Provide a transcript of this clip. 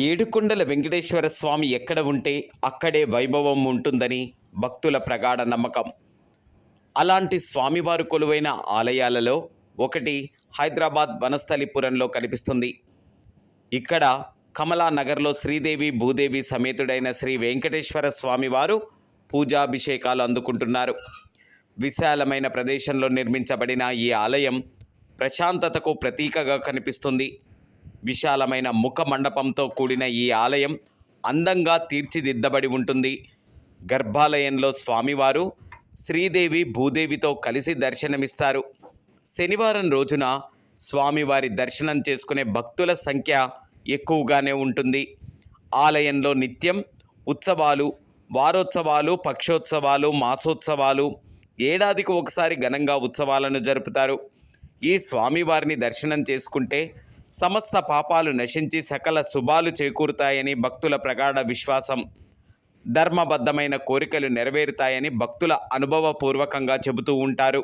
ఏడుకొండల వెంకటేశ్వర స్వామి ఎక్కడ ఉంటే అక్కడే వైభవం ఉంటుందని భక్తుల ప్రగాఢ నమ్మకం. అలాంటి స్వామివారు కొలువైన ఆలయాలలో ఒకటి హైదరాబాద్ వనస్థలిపురంలో కనిపిస్తుంది. ఇక్కడ కమలానగర్లో శ్రీదేవి భూదేవి సమేతుడైన శ్రీ వెంకటేశ్వర స్వామివారు పూజాభిషేకాలు అందుకుంటున్నారు. విశాలమైన ప్రదేశంలో నిర్మించబడిన ఈ ఆలయం ప్రశాంతతకు ప్రతీకగా కనిపిస్తుంది. విశాలమైన ముఖ మండపంతో కూడిన ఈ ఆలయం అందంగా తీర్చిదిద్దబడి ఉంటుంది. గర్భాలయంలో స్వామివారు శ్రీదేవి భూదేవితో కలిసి దర్శనమిస్తారు. శనివారం రోజున స్వామివారి దర్శనం చేసుకునే భక్తుల సంఖ్య ఎక్కువగానే ఉంటుంది. ఆలయంలో నిత్యం ఉత్సవాలు, వారోత్సవాలు, పక్షోత్సవాలు, మాసోత్సవాలు, ఏడాదికి ఒకసారి ఘనంగా ఉత్సవాలను జరుపుతారు. ఈ స్వామివారిని దర్శనం చేసుకుంటే సమస్త పాపాలు నశించి సకల శుభాలు చేకూరుతాయని భక్తుల ప్రగాఢ విశ్వాసం. ధర్మబద్ధమైన కోరికలు నెరవేరుతాయని భక్తుల అనుభవపూర్వకంగా చెబుతూ ఉంటారు.